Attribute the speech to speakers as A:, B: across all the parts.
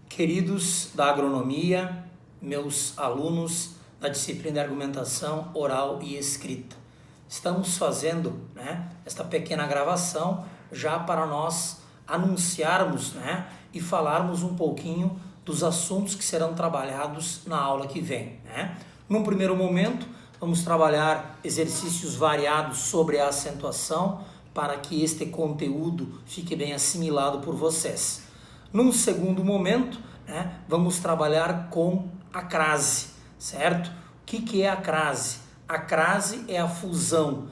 A: Queridos da agronomia, meus alunos da disciplina de argumentação oral e escrita, estamos fazendo esta pequena gravação já para nós anunciarmos e falarmos um pouquinho dos assuntos que serão trabalhados na aula que vem. Num primeiro momento, vamos trabalhar exercícios variados sobre a acentuação para que este conteúdo fique bem assimilado por vocês. Num segundo momento, vamos trabalhar com a crase, certo? O que é a crase? A crase é a fusão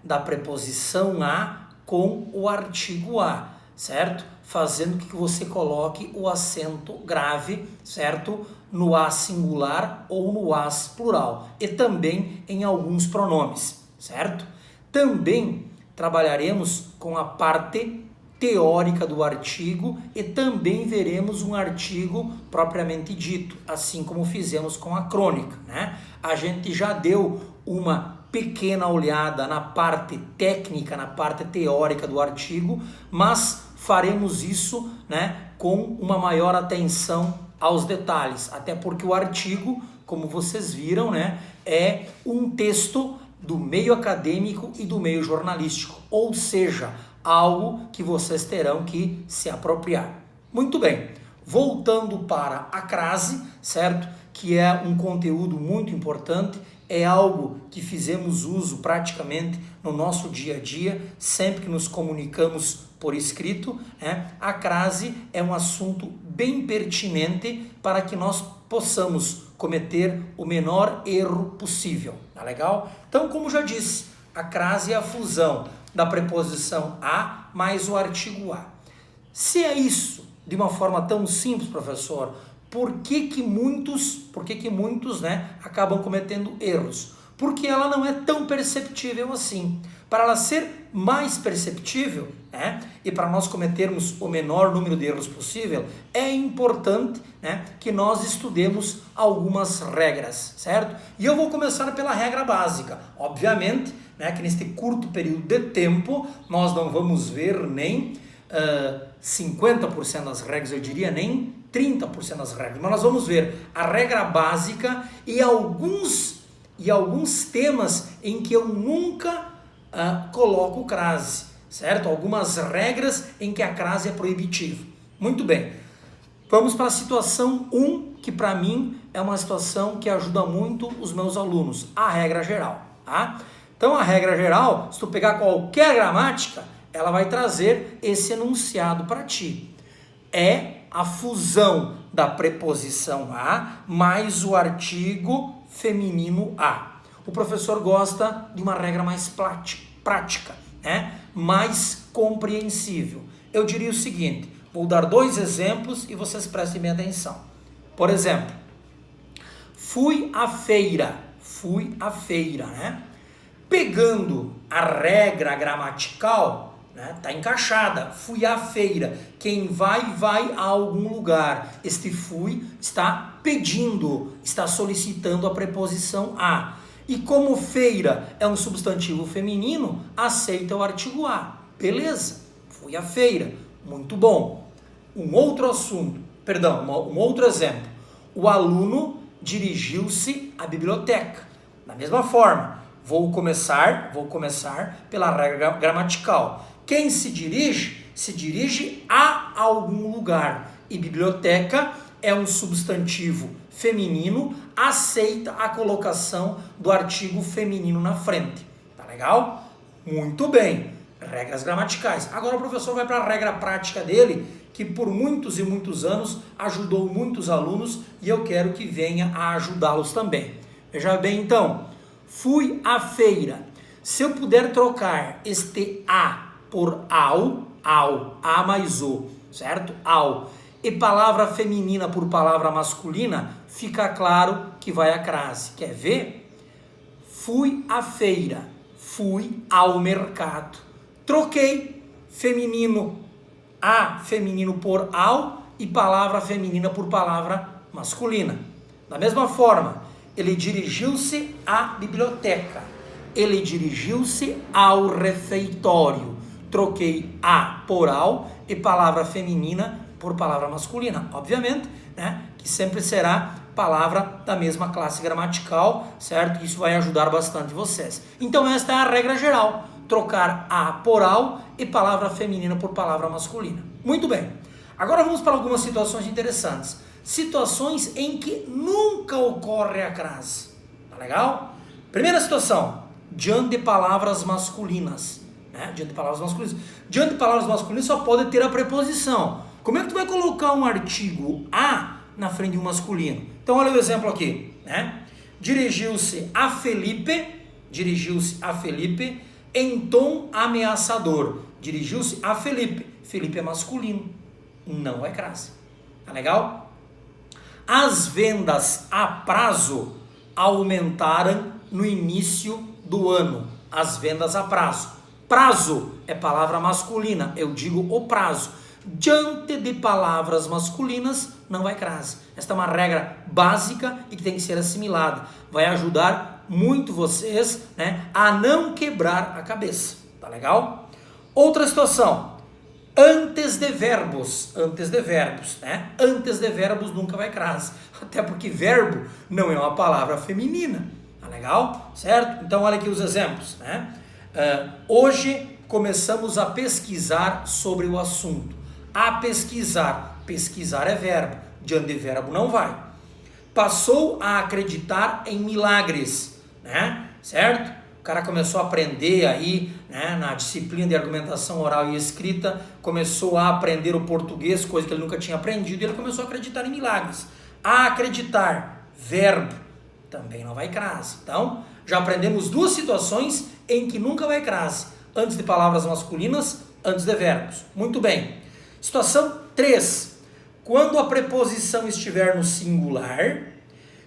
A: da preposição a com o artigo a, certo? Fazendo com que você coloque o acento grave, certo? No a singular ou no as plural. E também em alguns pronomes, certo? Também trabalharemos com a parte teórica do artigo e também veremos um artigo propriamente dito, assim como fizemos com a crônica. A gente já deu uma pequena olhada na parte técnica, na parte teórica do artigo, mas faremos isso com uma maior atenção aos detalhes, até porque o artigo, como vocês viram, é um texto do meio acadêmico e do meio jornalístico, ou seja, algo que vocês terão que se apropriar. Muito bem, voltando para a crase, certo? Que é um conteúdo muito importante, é algo que fizemos uso praticamente no nosso dia a dia, sempre que nos comunicamos por escrito. A crase é um assunto bem pertinente para que nós possamos cometer o menor erro possível, tá legal? Então, como já disse, a crase é a fusão da preposição a mais o artigo a. Se é isso de uma forma tão simples, professor, por que muitos acabam cometendo erros? Porque ela não é tão perceptível assim. Para ela ser mais perceptível, e para nós cometermos o menor número de erros possível, é importante que nós estudemos algumas regras, certo? E eu vou começar pela regra básica. Obviamente, que neste curto período de tempo, nós não vamos ver nem 50% das regras, eu diria nem 30% das regras, mas nós vamos ver a regra básica e alguns temas em que eu nunca coloco crase, certo? Algumas regras em que a crase é proibitiva. Muito bem, vamos para a situação 1, que para mim é uma situação que ajuda muito os meus alunos, a regra geral, tá? Então a regra geral, se tu pegar qualquer gramática, ela vai trazer esse enunciado para ti. É a fusão da preposição a mais o artigo feminino a. O professor gosta de uma regra mais prática, mais compreensível. Eu diria o seguinte, vou dar 2 exemplos e vocês prestem bem atenção. Por exemplo, fui à feira, Pegando a regra gramatical, tá encaixada, fui à feira. Quem vai a algum lugar. Este fui está pedindo, está solicitando a preposição a. E como feira é um substantivo feminino, aceita o artigo a. Beleza, fui à feira, muito bom. Um outro exemplo. O aluno dirigiu-se à biblioteca. Da mesma forma, vou começar pela regra gramatical. Quem se dirige a algum lugar. E biblioteca é um substantivo feminino, aceita a colocação do artigo feminino na frente. Tá legal? Muito bem. Regras gramaticais. Agora o professor vai para a regra prática dele, que por muitos e muitos anos ajudou muitos alunos e eu quero que venha a ajudá-los também. Veja bem então. Fui à feira. Se eu puder trocar este a por ao, a mais o, certo? Ao. E palavra feminina por palavra masculina, fica claro que vai a crase. Quer ver? Fui à feira. Fui ao mercado. Troquei feminino por ao e palavra feminina por palavra masculina. Da mesma forma, ele dirigiu-se à biblioteca. Ele dirigiu-se ao refeitório. troquei a por ao e palavra feminina por palavra masculina. Obviamente, né, que sempre será palavra da mesma classe gramatical, certo? Isso vai ajudar bastante vocês. Então esta é a regra geral, trocar a por ao e palavra feminina por palavra masculina. Muito bem. Agora vamos para algumas situações interessantes. Situações em que nunca ocorre a crase. Tá legal? Primeira situação, diante de palavras masculinas. Né? Diante de palavras masculinas. Diante de palavras masculinas só pode ter a preposição. Como é que tu vai colocar um artigo a na frente de um masculino? Então olha o exemplo aqui. Né? Dirigiu-se a Felipe em tom ameaçador. Dirigiu-se a Felipe. Felipe é masculino. Não é crase. Tá legal? As vendas a prazo aumentaram no início do ano. As vendas a prazo. Prazo é palavra masculina. Eu digo o prazo. Diante de palavras masculinas, não vai crase. Esta é uma regra básica e que tem que ser assimilada. Vai ajudar muito vocês, né, a não quebrar a cabeça. Tá legal? Outra situação. Antes de verbos, né? Antes de verbos nunca vai crase. Até porque verbo não é uma palavra feminina. Tá legal? Certo? Então olha aqui os exemplos, né? Hoje começamos a pesquisar sobre o assunto. A pesquisar. Pesquisar é verbo. Diante de verbo não vai. Passou a acreditar em milagres, né? Certo? O cara começou a aprender aí, né, na disciplina de argumentação oral e escrita, começou a aprender o português, coisa que ele nunca tinha aprendido, e ele começou a acreditar em milagres. A acreditar, verbo, também não vai crase. Então, já aprendemos duas situações em que nunca vai crase. Antes de palavras masculinas, antes de verbos. Muito bem. Situação 3. Quando a preposição estiver no singular,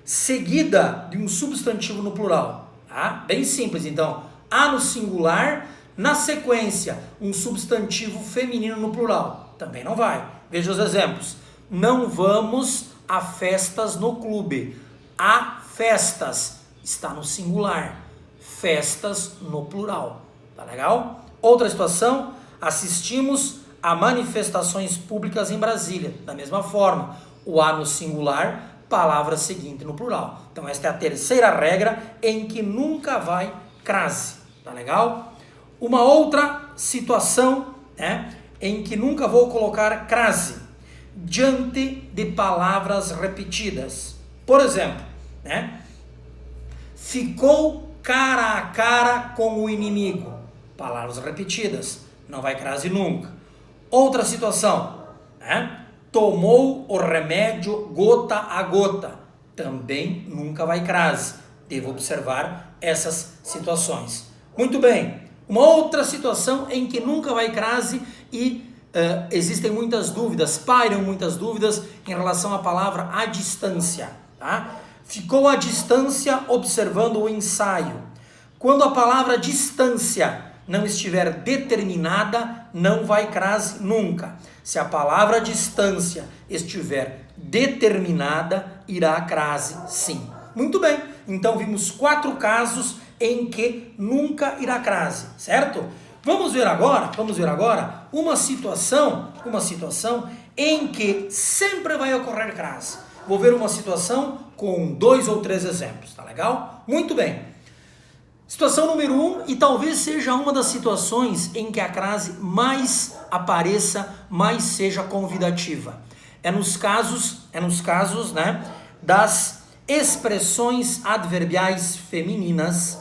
A: seguida de um substantivo no plural. Tá? Bem simples, então. A no singular, na sequência, um substantivo feminino no plural. Também não vai. Veja os exemplos. Não vamos a festas no clube. A festas está no singular. Festas no plural. Tá legal? Outra situação, assistimos a manifestações públicas em Brasília. Da mesma forma, o a no singular, palavra seguinte no plural. Então esta é a terceira regra em que nunca vai crase. Tá legal? Uma outra situação, né, em que nunca vou colocar crase. Diante de palavras repetidas. Por exemplo, né, ficou cara a cara com o inimigo. Palavras repetidas. Não vai crase nunca. Outra situação, né? Tomou o remédio gota a gota. Também nunca vai crase. Devo observar essas situações. Muito bem. Uma outra situação em que nunca vai crase e existem muitas dúvidas, pairam muitas dúvidas em relação à palavra à distância. Tá? Ficou à distância observando o ensaio. Quando a palavra distância não estiver determinada, não vai crase nunca. Se a palavra distância estiver determinada, irá crase sim. Muito bem, então vimos 4 casos em que nunca irá crase, certo? Vamos ver agora uma situação em que sempre vai ocorrer crase. Vou ver uma situação com 2 ou 3 exemplos, tá legal? Muito bem. Situação número 1, e talvez seja uma das situações em que a crase mais apareça, mais seja convidativa. É nos casos, né, das expressões adverbiais femininas.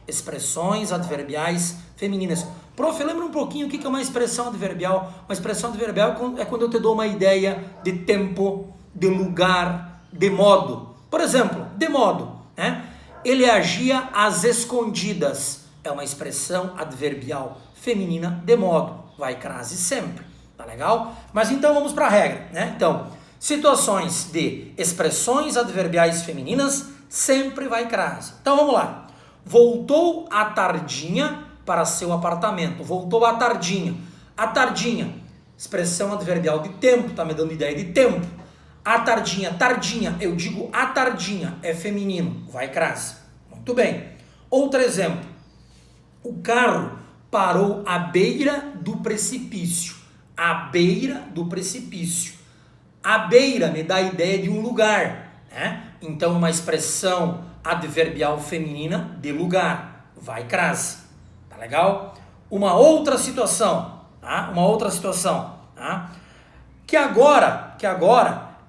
A: Expressões adverbiais femininas. Prof, lembra um pouquinho o que é uma expressão adverbial? Uma expressão adverbial é quando eu te dou uma ideia de tempo, de lugar, de modo. Por exemplo, de modo, né? Ele agia às escondidas. É uma expressão adverbial feminina de modo. Vai crase sempre. Tá legal? Mas então vamos para a regra, né? Então, situações de expressões adverbiais femininas sempre vai crase. Então vamos lá. Voltou à tardinha para seu apartamento. Voltou à tardinha. À tardinha. Expressão adverbial de tempo. Tá me dando ideia de tempo. A tardinha, tardinha, eu digo a tardinha, é feminino, vai crase. Muito bem. Outro exemplo. O carro parou à beira do precipício. À beira do precipício. À beira me dá a ideia de um lugar, né? Então, uma expressão adverbial feminina de lugar. Vai crase. Tá legal? Uma outra situação, tá? Uma outra situação, tá? Que agora,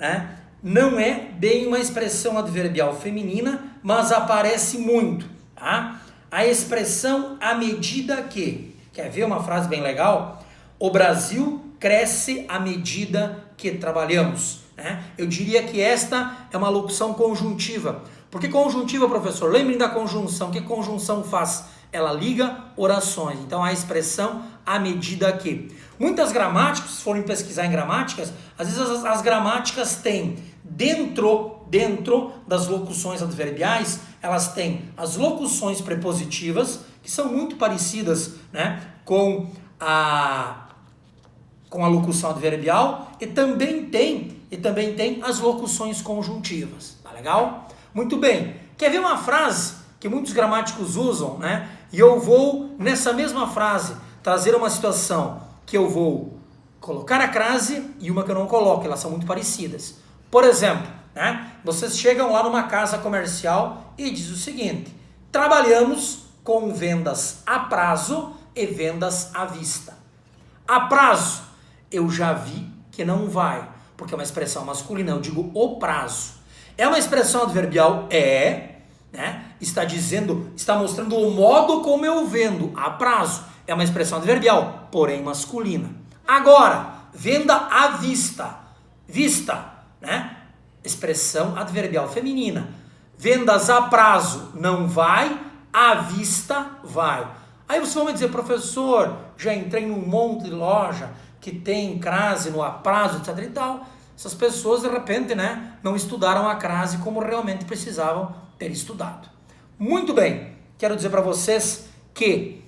A: né, não é bem uma expressão adverbial feminina, mas aparece muito, tá? A expressão à medida que, quer ver uma frase bem legal? O Brasil cresce à medida que trabalhamos, né? Eu diria que esta é uma locução conjuntiva. Por que conjuntiva, professor? Lembrem da conjunção. O que conjunção faz? Ela liga orações. Então, a expressão à medida que. Muitas gramáticas, se forem pesquisar em gramáticas, às vezes as gramáticas têm dentro das locuções adverbiais, elas têm as locuções prepositivas, que são muito parecidas, né, com a locução adverbial, e também tem as locuções conjuntivas. Tá legal? Muito bem. Quer ver uma frase que muitos gramáticos usam, né? E eu vou, nessa mesma frase, trazer uma situação que eu vou colocar a crase e uma que eu não coloco, elas são muito parecidas. Por exemplo, né? Vocês chegam lá numa casa comercial e diz o seguinte: trabalhamos com vendas a prazo e vendas à vista. A prazo, eu já vi que não vai, porque é uma expressão masculina, eu digo o prazo. É uma expressão adverbial, né? Está mostrando o modo como eu vendo a prazo. É uma expressão adverbial, porém masculina. Agora, venda à vista. Vista, né? Expressão adverbial feminina. Vendas a prazo não vai, à vista vai. Aí vocês vão me dizer: professor, já entrei num monte de loja que tem crase no a prazo, etc e tal. Essas pessoas, de repente, né, não estudaram a crase como realmente precisavam ter estudado. Muito bem, quero dizer para vocês que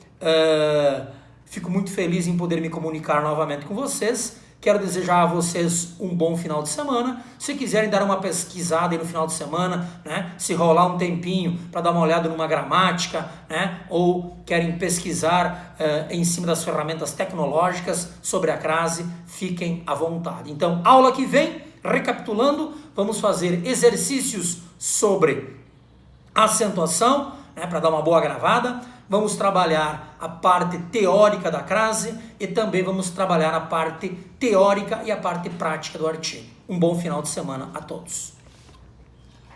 A: fico muito feliz em poder me comunicar novamente com vocês. Quero desejar a vocês um bom final de semana. Se quiserem dar uma pesquisada aí no final de semana, né, se rolar um tempinho para dar uma olhada numa gramática, né, ou querem pesquisar em cima das ferramentas tecnológicas sobre a crase, fiquem à vontade. Então, aula que vem, recapitulando, vamos fazer exercícios sobre acentuação, né, para dar uma boa gravada. Vamos trabalhar a parte teórica da crase e também vamos trabalhar a parte teórica e a parte prática do artigo. Um bom final de semana a todos.